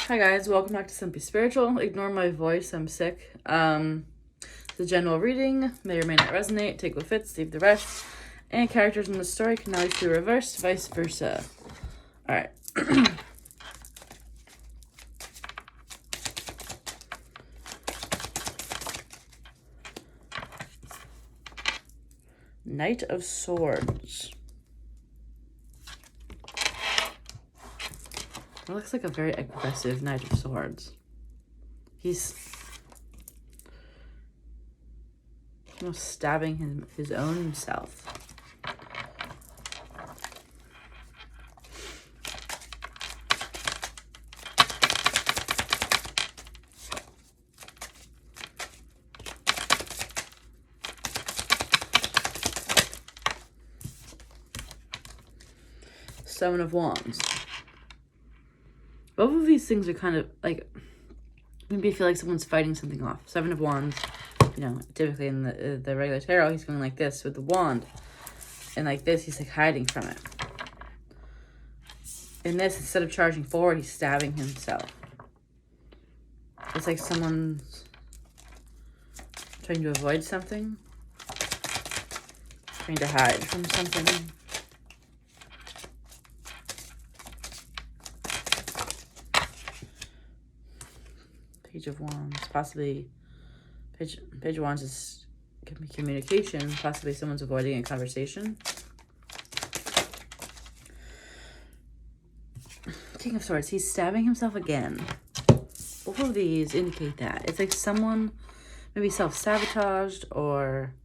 Hi guys, welcome back to Simply Spiritual. Ignore my voice, I'm sick. The general reading may or may not resonate. Take what fits, leave the rest. And characters in the story can always be reversed, vice versa. Alright. Knight of Swords. It looks like a very aggressive Knight of Swords. He's almost stabbing his own self. Seven of Wands. Both of these things are kind of like, maybe I feel like someone's fighting something off. Seven of Wands, you know, typically in the regular tarot, he's going like this with the wand. And like this, he's like hiding from it. In this, instead of charging forward, he's stabbing himself. It's like someone's trying to avoid something. Trying to hide from something. Page of Wands, possibly Page of Wands is communication, possibly someone's avoiding a conversation. King of Swords, he's stabbing himself again. Both of these indicate that. It's like someone maybe self-sabotaged, or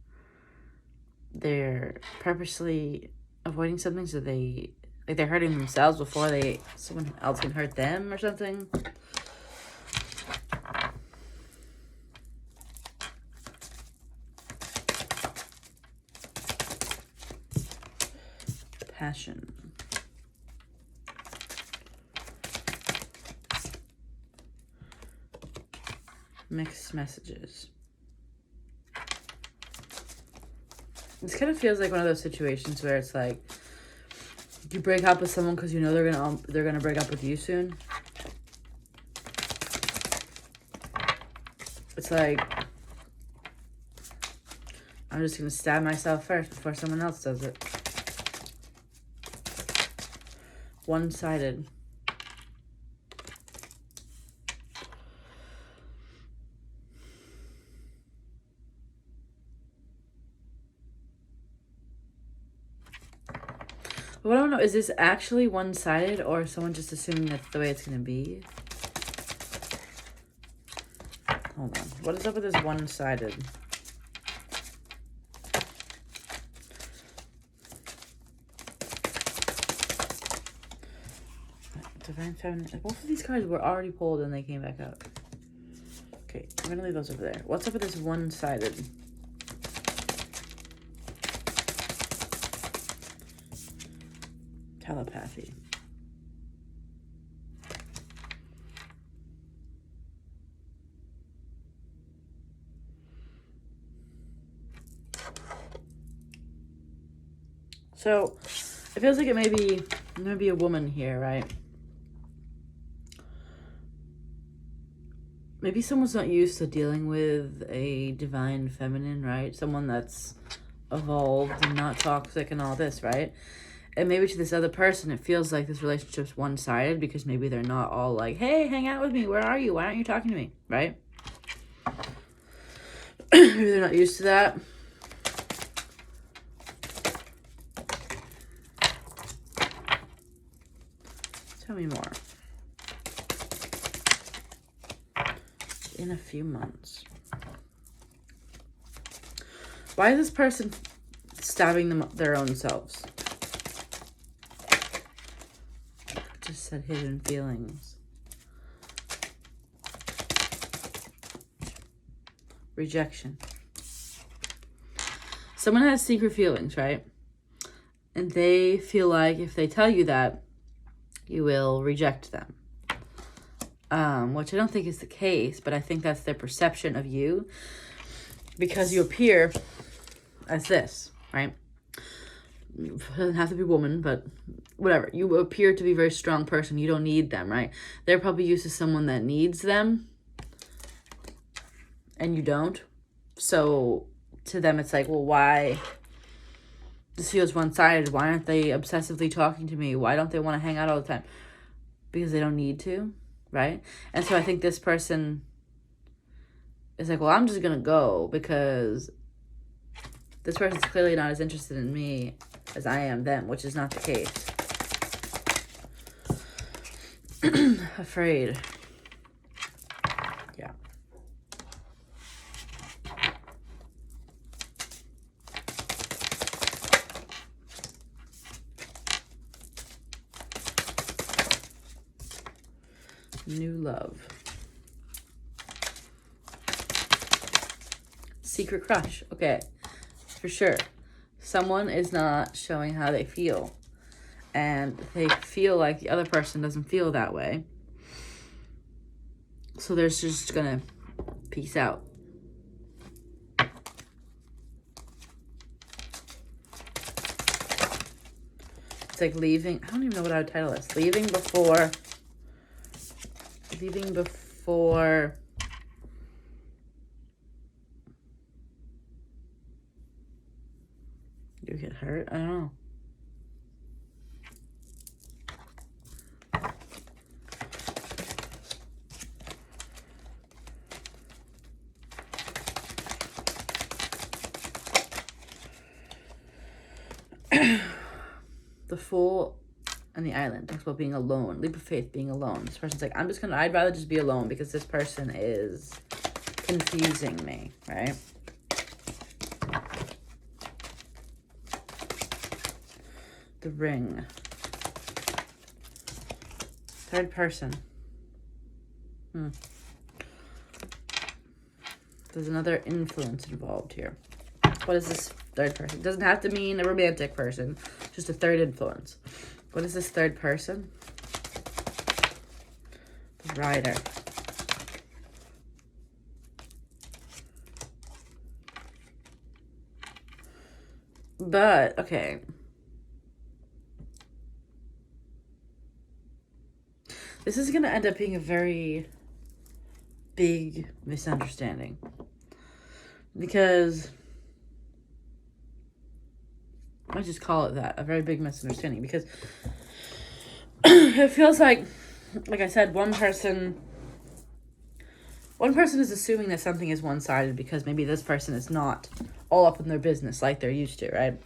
they're purposely avoiding something so they're hurting themselves before someone else can hurt them or something. Passion. Mixed messages. This kind of feels like one of those situations where it's like you break up with someone because you know they're gonna break up with you soon. It's like, I'm just gonna stab myself first before someone else does it. One-sided. Well, I don't know. Is this actually one-sided, or is someone just assuming that's the way it's going to be? Hold on. What is up with this one-sided? Divine Feminine. Both of these cards were already pulled and they came back up. Okay, I'm going to leave those over there. What's up with this one-sided? Telepathy. So, it feels like it may be a woman here, right? Maybe someone's not used to dealing with a divine feminine, right? Someone that's evolved and not toxic and all this, right? And maybe to this other person, it feels like this relationship's one-sided because maybe they're not all like, hey, hang out with me. Where are you? Why aren't you talking to me? Right? Maybe they're not used to that. Tell me more. In a few months. Why is this person stabbing their own selves? Just said hidden feelings. Rejection. Someone has secret feelings, right? And they feel like if they tell you that, you will reject them. Which I don't think is the case, but I think that's their perception of you because you appear as this, right? doesn't have to be woman, but whatever. You appear to be a very strong person. You don't need them, right? They're probably used to someone that needs them, and you don't. So to them, it's like, well, why? This feels one-sided. Why aren't they obsessively talking to me? Why don't they want to hang out all the time? Because they don't need to, right? And so I think this person is like, well, I'm just going to go because this person's clearly not as interested in me as I am them, which is not the case. Afraid. Yeah. New love. Secret crush. Okay. For sure. Someone is not showing how they feel. And they feel like the other person doesn't feel that way. So they're just gonna peace out. It's like leaving. I don't even know what I would title this. Leaving before you get hurt. I don't know. The Fool and the Island talks about being alone. Leap of faith, being alone. This person's like, I'd rather just be alone because this person is confusing me, right? The Ring. Third person. There's another influence involved here. What is this third person? It doesn't have to mean a romantic person. Just a third influence. What is this third person? The Rider. But, okay. This is going to end up being a very big misunderstanding. Because I just call it that, a very big misunderstanding, because it feels like I said, one person is assuming that something is one-sided because maybe this person is not all up in their business like they're used to, right?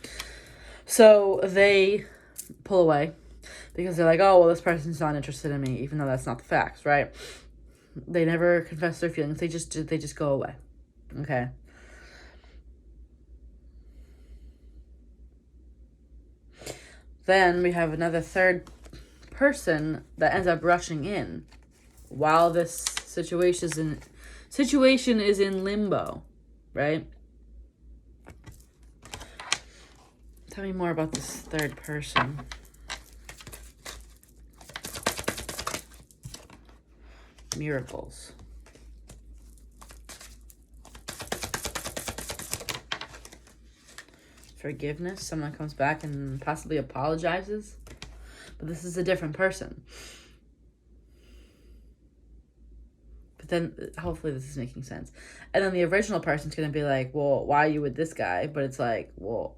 So they pull away because they're like, oh, well, this person's not interested in me, even though that's not the facts, right? They never confess their feelings. They just go away, okay? Then we have another third person that ends up rushing in while this situation is in limbo, right? Tell me more about this third person. Miracles. Forgiveness. Someone comes back and possibly apologizes. But this is a different person. But then, hopefully this is making sense. And then the original person's going to be like, well, why are you with this guy? But it's like, well,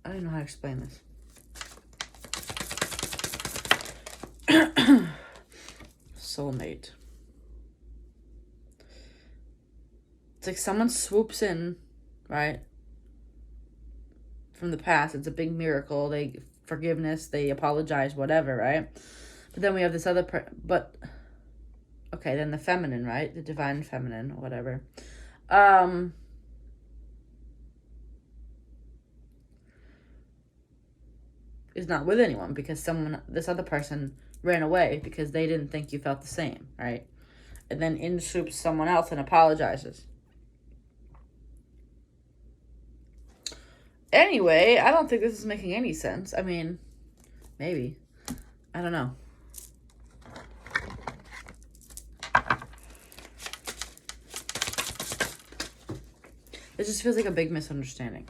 I don't know how to explain this. Soulmate. It's like someone swoops in, right? From the past. It's a big miracle. Forgiveness, they apologize, whatever, right? But then we have this other okay, then the feminine, right? The divine feminine, whatever. Is not with anyone because this other person ran away because they didn't think you felt the same, right? And then in swoops someone else and apologizes. Anyway, I don't think this is making any sense. I mean, maybe. I don't know. It just feels like a big misunderstanding.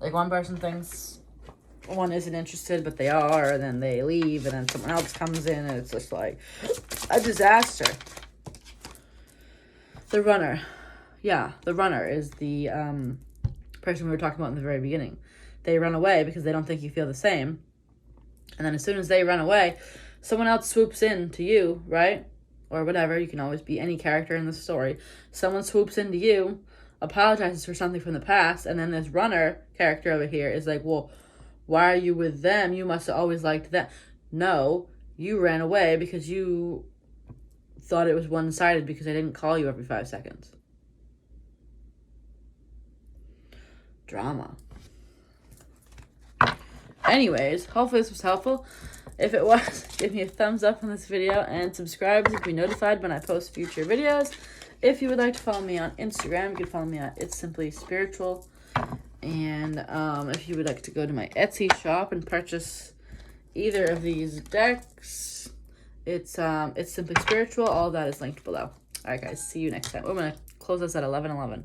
Like one person thinks one isn't interested, but they are, and then they leave, and then someone else comes in, and it's just like a disaster. The runner. Yeah, the runner is the person we were talking about in the very beginning. They run away because they don't think you feel the same. And then as soon as they run away, someone else swoops in to you, right? Or whatever. You can always be any character in the story. Someone swoops into you, apologizes for something from the past, and then this runner character over here is like, well, why are you with them? You must have always liked them. No, you ran away because you thought it was one-sided because I didn't call you every 5 seconds. Drama. Anyways, hopefully this was helpful. If it was, give me a thumbs up on this video and subscribe to be notified when I post future videos. If you would like to follow me on Instagram, you can follow me at It's Simply Spiritual. And if you would like to go to my Etsy shop and purchase either of these decks, it's Simply Spiritual. All of that is linked below. All right, guys. See you next time. We're going to close this at 11:11.